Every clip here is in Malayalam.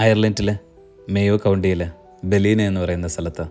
അയർലൻഡിലെ മേയോ കൗണ്ടിയിലെ ബലീന എന്ന് പറയുന്ന സ്ഥലത്ത്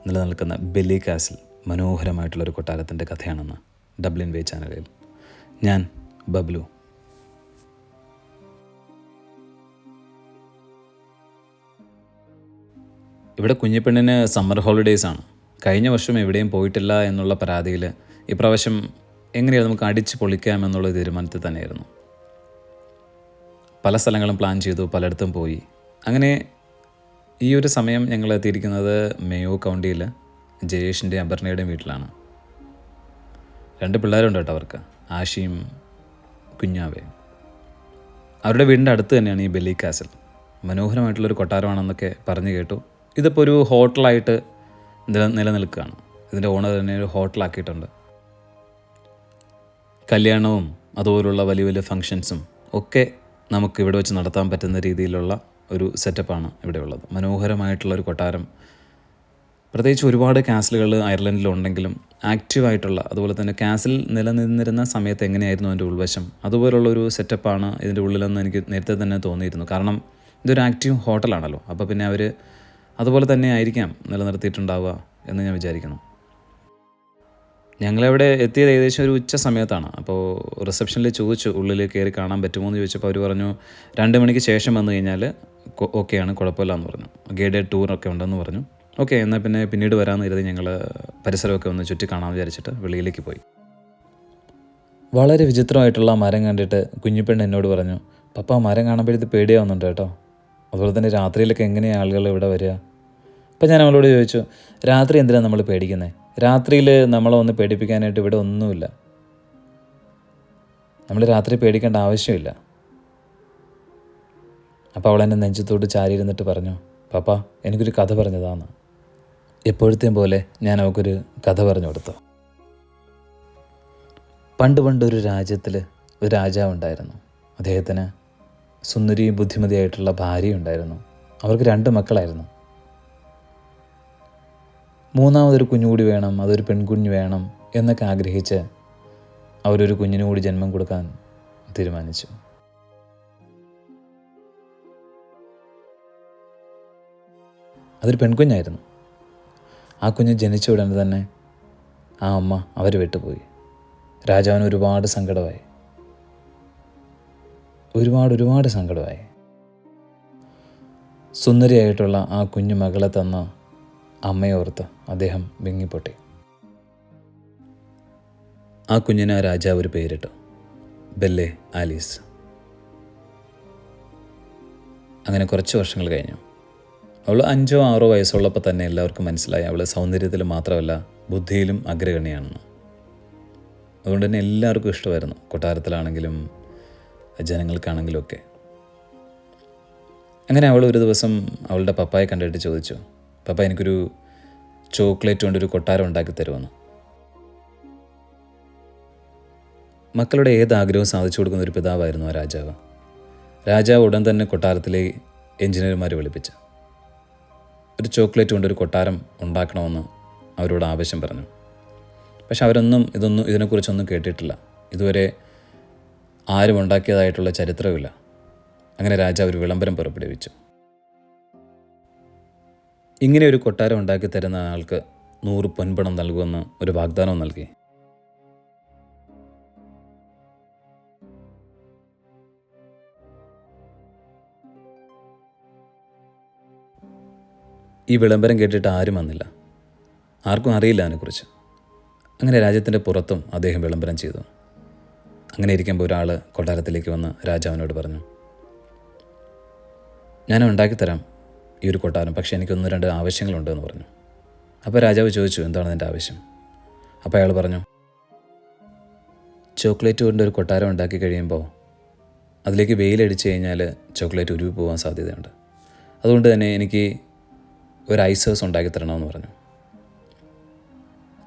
നിലനിൽക്കുന്ന ബെല്ലി കാസിൽ മനോഹരമായിട്ടുള്ളൊരു കൊട്ടാരത്തിൻ്റെ കഥയാണെന്ന് ഡബ്ലിൻ വേ ചാനലിൽ ഞാൻ ബബ്ലു. ഇവിടെ കുഞ്ഞിപ്പെണ്ണിന് സമ്മർ ഹോളിഡേയ്സാണ്. കഴിഞ്ഞ വർഷം എവിടെയും പോയിട്ടില്ല എന്നുള്ള പരാതിയിൽ ഇപ്രാവശ്യം എങ്ങനെയാണ് നമുക്ക് അടിച്ച് പൊളിക്കാം എന്നുള്ള തീരുമാനത്തിൽ തന്നെയായിരുന്നു. പല സ്ഥലങ്ങളും പ്ലാൻ ചെയ്തു, പലയിടത്തും പോയി. അങ്ങനെ ഈ ഒരു സമയം ഞങ്ങൾ എത്തിയിരിക്കുന്നത് മേയോ കൗണ്ടിയിൽ ജയേഷിൻ്റെയും അപർണയുടെയും വീട്ടിലാണ്. 2 പിള്ളേരുണ്ട് കേട്ടോ അവർക്ക്, ആഷിയും കുഞ്ഞാവയും. അവരുടെ വീടിൻ്റെ അടുത്ത് തന്നെയാണ് ഈ ബെല്ലി കാസിൽ. മനോഹരമായിട്ടുള്ളൊരു കൊട്ടാരമാണെന്നൊക്കെ പറഞ്ഞു കേട്ടു. ഇതിപ്പോൾ ഒരു ഹോട്ടലായിട്ട് നിലനിൽക്കുകയാണ്. ഇതിൻ്റെ ഓണർ തന്നെ ഒരു ഹോട്ടലാക്കിയിട്ടുണ്ട്. കല്യാണവും അതുപോലുള്ള വലിയ വലിയ ഫങ്ഷൻസും ഒക്കെ നമുക്ക് ഇവിടെ വെച്ച് നടത്താൻ പറ്റുന്ന രീതിയിലുള്ള ഒരു സെറ്റപ്പാണ് ഇവിടെ ഉള്ളത്. മനോഹരമായിട്ടുള്ളൊരു കൊട്ടാരം. പ്രത്യേകിച്ച് ഒരുപാട് കാസിലുകൾ അയർലൻഡിലുണ്ടെങ്കിലും ആക്റ്റീവായിട്ടുള്ള, അതുപോലെ തന്നെ കാസിൽ നിലനിന്നിരുന്ന സമയത്ത് എങ്ങനെയായിരുന്നു അതിൻ്റെ ഉൾവശം, അതുപോലുള്ളൊരു സെറ്റപ്പാണ് ഇതിൻ്റെ ഉള്ളിലെന്ന് എനിക്ക് നേരത്തെ തന്നെ തോന്നിയിരുന്നു. കാരണം ഇതൊരു ആക്റ്റീവ് ഹോട്ടലാണല്ലോ. അപ്പോൾ പിന്നെ അവർ അതുപോലെ തന്നെ ആയിരിക്കാം നിലനിർത്തിയിട്ടുണ്ടാവുക എന്ന് ഞാൻ വിചാരിക്കുന്നു. ഞങ്ങളവിടെ എത്തിയത് ഏകദേശം ഒരു ഉച്ച സമയത്താണ്. അപ്പോൾ റിസപ്ഷനിൽ ചോദിച്ചു ഉള്ളിൽ കയറി കാണാൻ പറ്റുമോ എന്ന് ചോദിച്ചപ്പോൾ അവർ പറഞ്ഞു 2 മണിക്ക് ശേഷം വന്നു കഴിഞ്ഞാൽ ഓക്കെയാണ്, കുഴപ്പമില്ല എന്ന് പറഞ്ഞു. ഗൈഡഡ് ടൂറൊക്കെ ഉണ്ടെന്ന് പറഞ്ഞു. ഓക്കെ, എന്നാൽ പിന്നെ പിന്നീട് വരാമെന്ന് കരുതി ഞങ്ങൾ പരിസരമൊക്കെ ഒന്ന് ചുറ്റി കാണാമെന്ന് വിചാരിച്ചിട്ട് വെളിയിലേക്ക് പോയി. വളരെ വിചിത്രമായിട്ടുള്ള മരം കണ്ടിട്ട് കുഞ്ഞിപ്പെണ്ണ് എന്നോട് പറഞ്ഞു, പപ്പ മരം കാണുമ്പോഴത്തേക്ക് പേടിയാവുന്നുണ്ട് കേട്ടോ. അതുപോലെ തന്നെ രാത്രിയിലൊക്കെ എങ്ങനെയാണ് ആളുകൾ ഇവിടെ വരിക? അപ്പം ഞാൻ അവളോട് ചോദിച്ചു, രാത്രി എന്തിനാണ് നമ്മൾ പേടിക്കുന്നത്? രാത്രിയിൽ നമ്മളെ ഒന്ന് പേടിപ്പിക്കാനായിട്ട് ഇവിടെ ഒന്നുമില്ല. നമ്മൾ രാത്രി പേടിക്കേണ്ട ആവശ്യമില്ല. അപ്പോൾ അവൾ എന്നെ നെഞ്ചത്തോട് ചാരിയിരുന്നിട്ട് പറഞ്ഞു, പപ്പ എനിക്കൊരു കഥ പറഞ്ഞതാണ്. എപ്പോഴത്തെയും പോലെ ഞാൻ അവൾക്കൊരു കഥ പറഞ്ഞു കൊടുത്തു. പണ്ടൊരു രാജ്യത്തിൽ ഒരു രാജാവുണ്ടായിരുന്നു. അദ്ദേഹത്തിന് സുന്ദരിയും ബുദ്ധിമതിയായിട്ടുള്ള ഭാര്യയുണ്ടായിരുന്നു. അവർക്ക് 2 മക്കളായിരുന്നു. 3ാമതൊരു കുഞ്ഞുകൂടി വേണം, അതൊരു പെൺകുഞ്ഞ് വേണം എന്നൊക്കെ ആഗ്രഹിച്ച് അവരൊരു കുഞ്ഞിനു കൂടി ജന്മം കൊടുക്കാൻ തീരുമാനിച്ചു. അതൊരു പെൺകുഞ്ഞായിരുന്നു. ആ കുഞ്ഞ് ജനിച്ച ഉടനെ തന്നെ ആ അമ്മ അവർ വിട്ടുപോയി. രാജാവിന് ഒരുപാട് സങ്കടമായി. ഒരുപാട് സങ്കടമായി. സുന്ദരിയായിട്ടുള്ള ആ കുഞ്ഞു മകളെ തന്ന അമ്മയോർത്ത് അദ്ദേഹം വിങ്ങിപ്പൊട്ടി. ആ കുഞ്ഞിന് ആ രാജാവ് ഒരു പേരിട്ടു, ബെല്ലെ ആലീസ്. അങ്ങനെ കുറച്ച് വർഷങ്ങൾ കഴിഞ്ഞു. അവൾ 5 or 6 വയസ്സുള്ളപ്പോൾ തന്നെ എല്ലാവർക്കും മനസ്സിലായി അവൾ സൗന്ദര്യത്തിൽ മാത്രമല്ല ബുദ്ധിയിലും അഗ്രഗണ്യാണെന്ന്. അതുകൊണ്ട് തന്നെ എല്ലാവർക്കും ഇഷ്ടമായിരുന്നു, കൊട്ടാരത്തിലാണെങ്കിലും ജനങ്ങൾക്കാണെങ്കിലും ഒക്കെ. അങ്ങനെ അവൾ ഒരു ദിവസം അവളുടെ പപ്പായെ കണ്ടിട്ട് ചോദിച്ചു, പപ്പ എനിക്കൊരു ചോക്ലേറ്റ് കൊണ്ടൊരു കൊട്ടാരം ഉണ്ടാക്കി തരുമെന്ന്. മക്കളുടെ ഏതാഗ്രഹവും സാധിച്ചു കൊടുക്കുന്ന ഒരു പിതാവായിരുന്നു ആ രാജാവ്. രാജാവ് ഉടൻ തന്നെ കൊട്ടാരത്തിലെ എഞ്ചിനീയർമാരെ വിളിപ്പിച്ചു ഒരു ചോക്ലേറ്റ് കൊണ്ടൊരു കൊട്ടാരം ഉണ്ടാക്കണമെന്ന് അവരോട് ആവശ്യം പറഞ്ഞു. പക്ഷെ അവരൊന്നും ഇതിനെക്കുറിച്ചൊന്നും കേട്ടിട്ടില്ല. ഇതുവരെ ആരും ഉണ്ടാക്കിയതായിട്ടുള്ള ചരിത്രമില്ല. അങ്ങനെ രാജാവ് ഒരു വിളംബരം പുറപ്പെടുവിച്ചു. ഇങ്ങനെ ഒരു കൊട്ടാരം ഉണ്ടാക്കി തരുന്ന ആൾക്ക് 100 പൊൻപണം നൽകുമെന്ന് ഒരു വാഗ്ദാനവും നൽകി. ഈ വിളംബരം കേട്ടിട്ട് ആരും വന്നില്ല. ആർക്കും അറിയില്ല അതിനെക്കുറിച്ച്. അങ്ങനെ രാജ്യത്തിൻ്റെ പുറത്തും അദ്ദേഹം വിളംബരം ചെയ്തു. അങ്ങനെ ഇരിക്കുമ്പോൾ ഒരാൾ കൊട്ടാരത്തിലേക്ക് വന്ന് രാജാവിനോട് പറഞ്ഞു, ഞാൻ ഉണ്ടാക്കിത്തരാം ഈ ഒരു കൊട്ടാരം, പക്ഷേ എനിക്ക് 1-2 ആവശ്യങ്ങളുണ്ടെന്ന് പറഞ്ഞു. അപ്പോൾ രാജാവ് ചോദിച്ചു, എന്താണ് നിൻ്റെ ആവശ്യം? അപ്പോൾ അയാൾ പറഞ്ഞു, ചോക്ലേറ്റ് കൊണ്ട് ഒരു കൊട്ടാരം ഉണ്ടാക്കി കഴിയുമ്പോൾ അതിലേക്ക് വെയിലടിച്ച് കഴിഞ്ഞാൽ ചോക്ലേറ്റ് ഉരുവി പോകാൻ സാധ്യതയുണ്ട്. അതുകൊണ്ട് തന്നെ എനിക്ക് ഒരു ഐസ് ഹൗസ് ഉണ്ടാക്കി തരണമെന്ന് പറഞ്ഞു.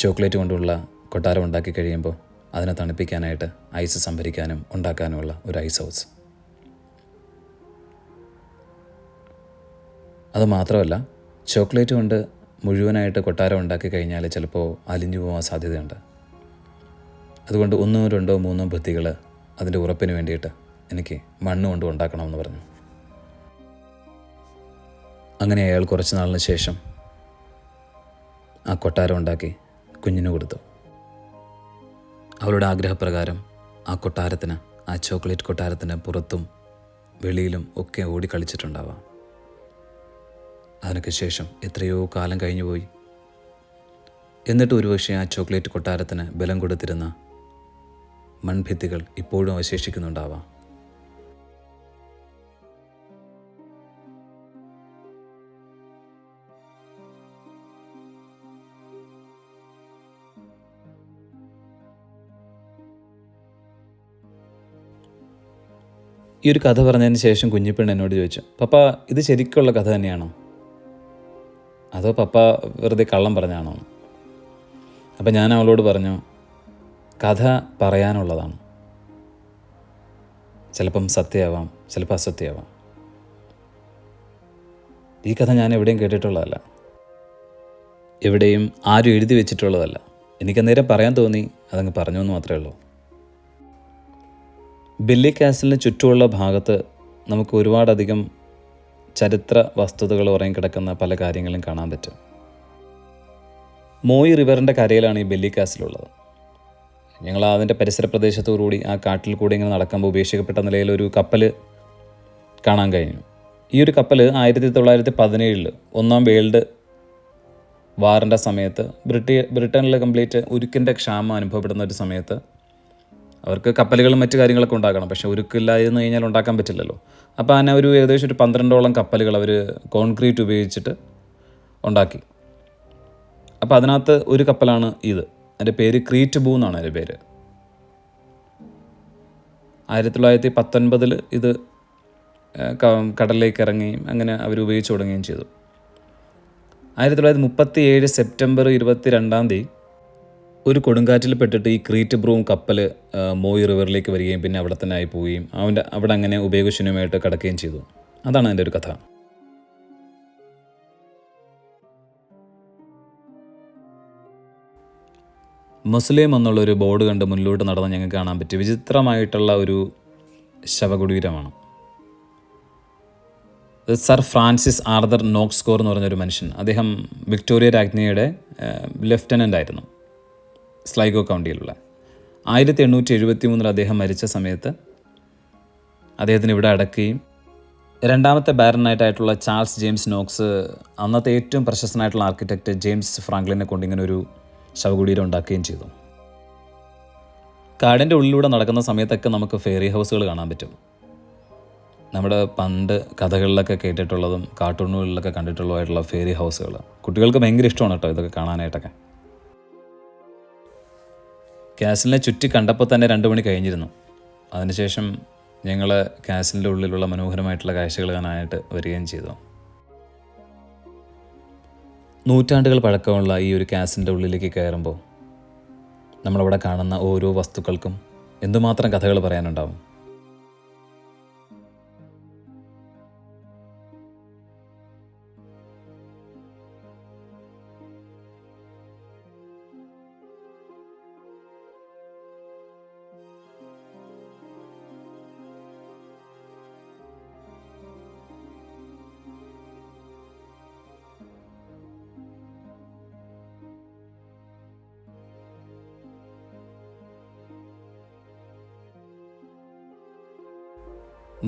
ചോക്ലേറ്റ് കൊണ്ടുള്ള കൊട്ടാരം ഉണ്ടാക്കി കഴിയുമ്പോൾ അതിനെ തണുപ്പിക്കാനായിട്ട് ഐസ് സംഭരിക്കാനും ഉണ്ടാക്കാനുമുള്ള ഒരു ഐസ് ഹൗസ്. അതുമാത്രമല്ല, ചോക്ലേറ്റ് കൊണ്ട് മുഴുവനായിട്ട് കൊട്ടാരം ഉണ്ടാക്കി കഴിഞ്ഞാൽ ചിലപ്പോൾ അലിഞ്ഞു പോകാൻ സാധ്യതയുണ്ട്. അതുകൊണ്ട് 1, 2, 3 ഭിത്തികൾ അതിൻ്റെ ഉറപ്പിന് വേണ്ടിയിട്ട് എനിക്ക് മണ്ണ് കൊണ്ട് ഉണ്ടാക്കണമെന്ന് പറഞ്ഞു. അങ്ങനെ അയാൾ കുറച്ച് നാളിന് ശേഷം ആ കൊട്ടാരം ഉണ്ടാക്കി കുഞ്ഞിന് കൊടുത്തു. അവളുടെ ആഗ്രഹപ്രകാരം ആ കൊട്ടാരത്തിന്, ആ ചോക്ലേറ്റ് കൊട്ടാരത്തിന് പുറത്തും വെളിയിലും ഒക്കെ ഓടിക്കളിച്ചിട്ടുണ്ടാവാം. അതിനൊക്കെ ശേഷം എത്രയോ കാലം കഴിഞ്ഞു പോയി. എന്നിട്ട് ഒരുപക്ഷെ ആ ചോക്ലേറ്റ് കൊട്ടാരത്തിന് ബലം കൊടുത്തിരുന്ന മൺഭിത്തികൾ ഇപ്പോഴും അവശേഷിക്കുന്നുണ്ടാവാം. ഈ ഒരു കഥ പറഞ്ഞതിന് ശേഷം കുഞ്ഞിപ്പെണ്ണ് എന്നോട് ചോദിച്ചു, പപ്പ ഇത് ശരിക്കുള്ള കഥ തന്നെയാണോ, അതോ പപ്പ വെറുതെ കള്ളം പറഞ്ഞാണോ? അപ്പം ഞാൻ അവളോട് പറഞ്ഞു, കഥ പറയാനുള്ളതാണ്. ചിലപ്പം സത്യമാവാം, ചിലപ്പോൾ അസത്യമാവാം. ഈ കഥ ഞാൻ എവിടെയും കേട്ടിട്ടുള്ളതല്ല, എവിടെയും ആരും എഴുതി വെച്ചിട്ടുള്ളതല്ല. എനിക്കന്നേരം പറയാൻ തോന്നി, അതങ്ങ് പറഞ്ഞു എന്ന് മാത്രമേ ഉള്ളൂ. ബെല്ലി കാസിലിന് ചുറ്റുമുള്ള ഭാഗത്ത് നമുക്ക് ഒരുപാടധികം ചരിത്ര വസ്തുതകൾ ഉറങ്ങിക്കിടക്കുന്ന പല കാര്യങ്ങളും കാണാൻ പറ്റും. മോയി റിവറിൻ്റെ കരയിലാണ് ഈ ബെല്ലി കാസിലുള്ളത്. ഞങ്ങൾ അതിൻ്റെ പരിസര പ്രദേശത്തോടുകൂടി ആ കാട്ടിൽ കൂടി ഇങ്ങനെ നടക്കുമ്പോൾ ഉപേക്ഷിക്കപ്പെട്ട നിലയിലൊരു കപ്പൽ കാണാൻ കഴിഞ്ഞു. ഈ ഒരു കപ്പൽ 1917 ഒന്നാം വേൾഡ് വാറിൻ്റെ സമയത്ത് ബ്രിട്ടനിൽ കംപ്ലീറ്റ് ഉരുക്കിൻ്റെ ക്ഷാമം അനുഭവപ്പെടുന്ന ഒരു സമയത്ത് അവർക്ക് കപ്പലുകളും മറ്റു കാര്യങ്ങളൊക്കെ ഉണ്ടാക്കണം, പക്ഷേ ഉരുക്കില്ലായിരുന്നു കഴിഞ്ഞാൽ ഉണ്ടാക്കാൻ പറ്റില്ലല്ലോ. അപ്പോൾ അതിനെ ഏകദേശം ഒരു 12ഓളം കപ്പലുകൾ അവർ കോൺക്രീറ്റ് ഉപയോഗിച്ചിട്ട് ഉണ്ടാക്കി. അപ്പോൾ അതിനകത്ത് ഒരു കപ്പലാണ് ഇത്. അതിൻ്റെ പേര് ക്രീറ്റ് ബൂ എന്നാണ് അതിൻ്റെ പേര്. 1919 ഇത് കടലിലേക്ക് ഇറങ്ങുകയും അങ്ങനെ അവർ ഉപയോഗിച്ച് തുടങ്ങുകയും ചെയ്തു. 1937 സെപ്റ്റംബർ 22 ഒരു കൊടുങ്കാറ്റിൽ പെട്ടിട്ട് ഈ ക്രീറ്റ് ബ്രൂം കപ്പൽ മോയി റിവറിലേക്ക് വരികയും പിന്നെ അവിടെ തന്നെ ആയി പോവുകയും അവിടെ അങ്ങനെ ഉപയോഗശൂന്യമായിട്ട് കിടക്കുകയും ചെയ്തു. അതാണ് അതിൻ്റെ ഒരു കഥ. മുസ്ലിം എന്നുള്ളൊരു ബോർഡ് കണ്ട് മുന്നിലോട്ട് നടന്ന് ഞങ്ങൾക്ക് കാണാൻ പറ്റി. വിചിത്രമായിട്ടുള്ള ഒരു ശവകുടീരമാണ്. സർ ഫ്രാൻസിസ് ആർതർ നോക്സ്കോർ എന്ന് പറഞ്ഞൊരു മനുഷ്യൻ. അദ്ദേഹം വിക്ടോറിയ രാജ്ഞിയുടെ ലെഫ്റ്റനൻ്റ് ആയിരുന്നു സ്ലൈഗോ കൗണ്ടിയിലുള്ള. 1873 അദ്ദേഹം മരിച്ച സമയത്ത് അദ്ദേഹത്തിന് ഇവിടെ അടക്കുകയും രണ്ടാമത്തെ ബാരനായിട്ടായിട്ടുള്ള ചാൾസ് ജെയിംസ് നോക്സ് അന്നത്തെ ഏറ്റവും പ്രശസ്തനായിട്ടുള്ള ആർക്കിടെക്റ്റ് ജെയിംസ് ഫ്രാങ്ക്ലിനെ കൊണ്ട് ഇങ്ങനെ ഒരു ശവകുടീരം ഉണ്ടാക്കുകയും ചെയ്തു. കാടിൻ്റെ ഉള്ളിലൂടെ നടക്കുന്ന സമയത്തൊക്കെ നമുക്ക് ഫെയറി ഹൗസുകൾ കാണാൻ പറ്റും. നമ്മുടെ പണ്ട് കഥകളിലൊക്കെ കേട്ടിട്ടുള്ളതും കാർട്ടൂണുകളിലൊക്കെ കണ്ടിട്ടുള്ളതായിട്ടുള്ള ഫെയറി ഹൗസുകൾ കുട്ടികൾക്ക് ഭയങ്കര ഇഷ്ടമാണ് കേട്ടോ ഇതൊക്കെ കാണാനായിട്ടൊക്കെ. കാസിലിനെ ചുറ്റി കണ്ടപ്പോൾ തന്നെ 2 മണി കഴിഞ്ഞിരുന്നു. അതിനുശേഷം ഞങ്ങൾ കാസിലിൻ്റെ ഉള്ളിലുള്ള മനോഹരമായിട്ടുള്ള കാഴ്ചകൾ കാണാനായിട്ട് വരികയും ചെയ്തു. നൂറ്റാണ്ടുകൾ പഴക്കമുള്ള ഈ ഒരു കാസിലിൻ്റെ ഉള്ളിലേക്ക് കയറുമ്പോൾ നമ്മളവിടെ കാണുന്ന ഓരോ വസ്തുക്കൾക്കും എന്തുമാത്രം കഥകൾ പറയാനുണ്ടാവും.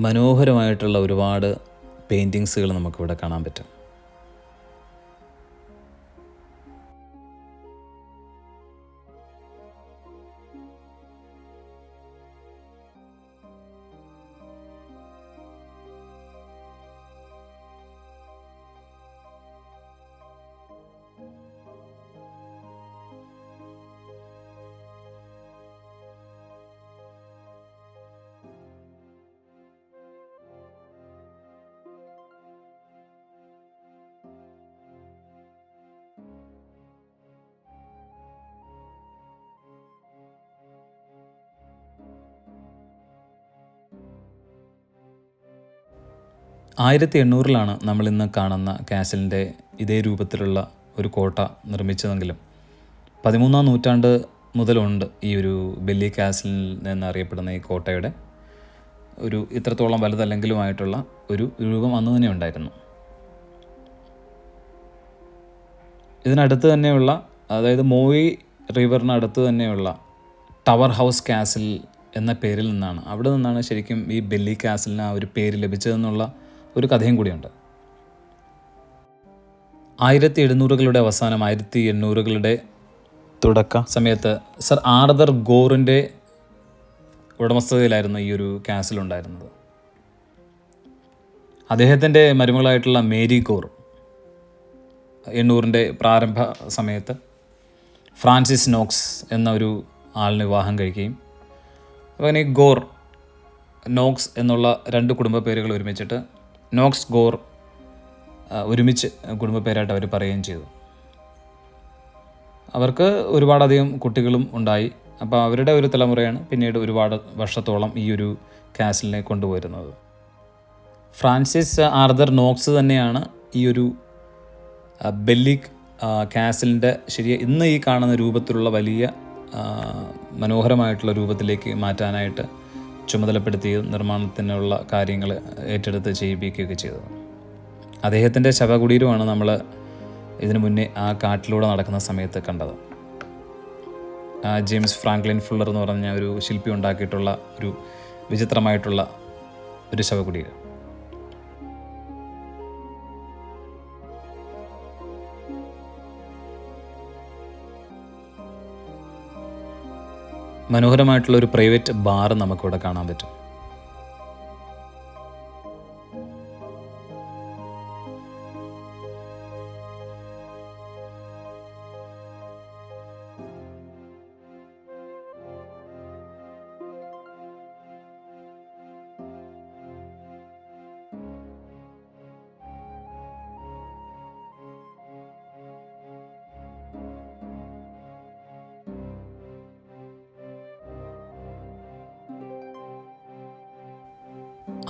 മനോഹരമായിട്ടുള്ള ഒരുപാട് പെയിൻറ്റിങ്സുകൾ നമുക്കിവിടെ കാണാൻ പറ്റും. ആയിരത്തി 800 നമ്മളിന്ന് കാണുന്ന കാസിലിൻ്റെ ഇതേ രൂപത്തിലുള്ള ഒരു കോട്ട നിർമ്മിച്ചതെങ്കിലും 13-ാം നൂറ്റാണ്ട് മുതലുണ്ട് ഈ ഒരു ബെല്ലി കാസിൽ എന്നറിയപ്പെടുന്ന ഈ കോട്ടയുടെ ഒരു ഇത്രത്തോളം വലുതല്ലെങ്കിലുമായിട്ടുള്ള ഒരു രൂപം അന്ന് തന്നെ ഉണ്ടായിരുന്നു. ഇതിനടുത്ത് തന്നെയുള്ള, അതായത് മോയി റിവറിനടുത്ത് തന്നെയുള്ള ടവർ ഹൗസ് കാസിൽ എന്ന പേരിൽ നിന്നാണ്, അവിടെ നിന്നാണ് ശരിക്കും ഈ ബെല്ലി കാസിലിന് ആ ഒരു പേര് ലഭിച്ചതെന്നുള്ള ഒരു കഥയും കൂടിയുണ്ട്. 1700-കളുടെ അവസാനം 1800-കളുടെ തുടക്ക സമയത്ത് സർ ആർതർ ഗോറിൻ്റെ ഉടമസ്ഥതയിലായിരുന്നു ഈ ഒരു കാസിലുണ്ടായിരുന്നത്. അദ്ദേഹത്തിൻ്റെ മരുമകളായിട്ടുള്ള മേരി ഗോർ 800-ൻ്റെ പ്രാരംഭ സമയത്ത് ഫ്രാൻസിസ് നോക്സ് എന്ന ഒരു ആളിനെ വിവാഹം കഴിക്കുകയും അങ്ങനെ ഗോർ നോക്സ് എന്നുള്ള 2 കുടുംബ പേരുകൾ ഒരുമിച്ചിട്ട് നോക്സ് ഗോർ ഒരുമിച്ച് കുടുംബ പേരായിട്ട് അവർ പറയുകയും ചെയ്തു. അവർക്ക് ഒരുപാടധികം കുട്ടികളും ഉണ്ടായി. അപ്പോൾ അവരുടെ ഒരു തലമുറയാണ് പിന്നീട് ഒരുപാട് വർഷത്തോളം ഈ ഒരു കാസിലിനെ കൊണ്ടുപോയിരുന്നത്. ഫ്രാൻസിസ് ആർതർ നോക്സ് തന്നെയാണ് ഈ ഒരു ബെല്ലി കാസിലിൻ്റെ ഇന്ന് ഈ കാണുന്ന രൂപത്തിലുള്ള വലിയ മനോഹരമായിട്ടുള്ള രൂപത്തിലേക്ക് മാറ്റാനായിട്ട് ചുമതലപ്പെടുത്തിയത്, നിർമ്മാണത്തിനുള്ള കാര്യങ്ങൾ ഏറ്റെടുത്ത് ചെയ്യിപ്പിക്കുകയൊക്കെ ചെയ്തത്. അദ്ദേഹത്തിൻ്റെ ശവകുടീരമാണ് നമ്മൾ ഇതിനു മുന്നേ ആ കാട്ടിലൂടെ നടക്കുന്ന സമയത്ത് കണ്ടത്. ജെയിംസ് ഫ്രാങ്ക്ലിൻ ഫുള്ളർ എന്ന് പറഞ്ഞ ഒരു ശില്പി ഉണ്ടാക്കിയിട്ടുള്ള ഒരു വിചിത്രമായിട്ടുള്ള ഒരു ശവകുടീരം. മനോഹരമായിട്ടുള്ള ഒരു പ്രൈവറ്റ് ബാർ നമുക്കിവിടെ കാണാൻ പറ്റും.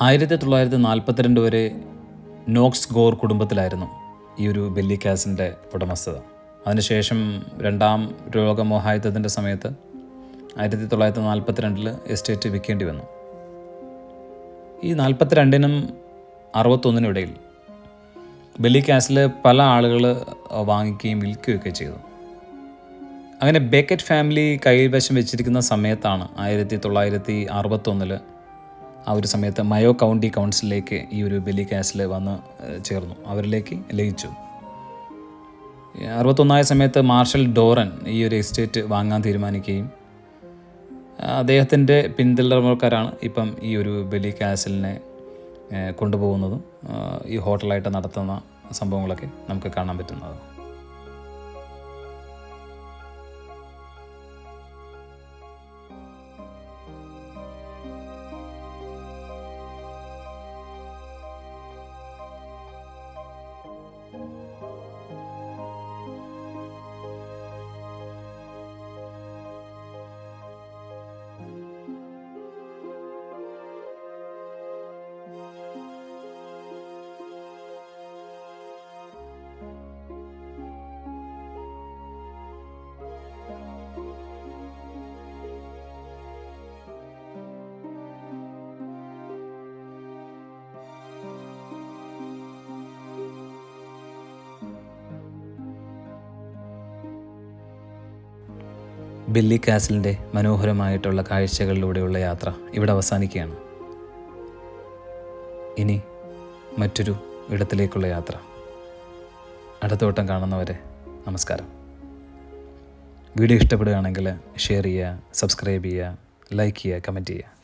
(1942) വരെ നോക്സ് ഗോർ കുടുംബത്തിലായിരുന്നു ഈ ഒരു ബെല്ലി കാസിലിൻ്റെ ഉടമസ്ഥത. അതിനുശേഷം 2ാം ലോകമഹായുദ്ധത്തിൻ്റെ സമയത്ത് 1942 എസ്റ്റേറ്റ് വിൽക്കേണ്ടി വന്നു. ഈ 42-നും 61-നും ഇടയിൽ ബെല്ലി കാസിൽ പല ആളുകൾ വാങ്ങിക്കുകയും വിൽക്കുകയൊക്കെ ചെയ്തു. അങ്ങനെ ബേക്കറ്റ് ഫാമിലി കൈവശം വെച്ചിരിക്കുന്ന സമയത്താണ് 1961 ആ ഒരു സമയത്ത് മയോ കൗണ്ടി കൗൺസിലിലേക്ക് ഈ ഒരു ബെല്ലി കാസിൽ വന്ന് ചേർന്നു, അവരിലേക്ക് ലയിച്ചു. 61 സമയത്ത് മാർഷൽ ഡോറൻ ഈ ഒരു എസ്റ്റേറ്റ് വാങ്ങാൻ തീരുമാനിക്കുകയും അദ്ദേഹത്തിൻ്റെ പിന്തുടർച്ചക്കാരാണ് ഇപ്പം ഈ ഒരു ബെല്ലി കാസിലിനെ കൊണ്ടുപോകുന്നതും ഈ ഹോട്ടലായിട്ട് നടത്തുന്ന സംഭവങ്ങളൊക്കെ നമുക്ക് കാണാൻ പറ്റുന്നത്. ബെല്ലി കാസിലിൻ്റെ മനോഹരമായിട്ടുള്ള കാഴ്ചകളിലൂടെയുള്ള യാത്ര ഇവിടെ അവസാനിക്കുകയാണ്. ഇനി മറ്റൊരു ഇടത്തിലേക്കുള്ള യാത്ര. അടുത്ത വട്ടം കാണുന്നവരെ നമസ്കാരം. വീഡിയോ ഇഷ്ടപ്പെടുകയാണെങ്കിൽ ഷെയർ ചെയ്യുക, സബ്സ്ക്രൈബ് ചെയ്യുക, ലൈക്ക് ചെയ്യുക, കമൻറ്റ് ചെയ്യുക.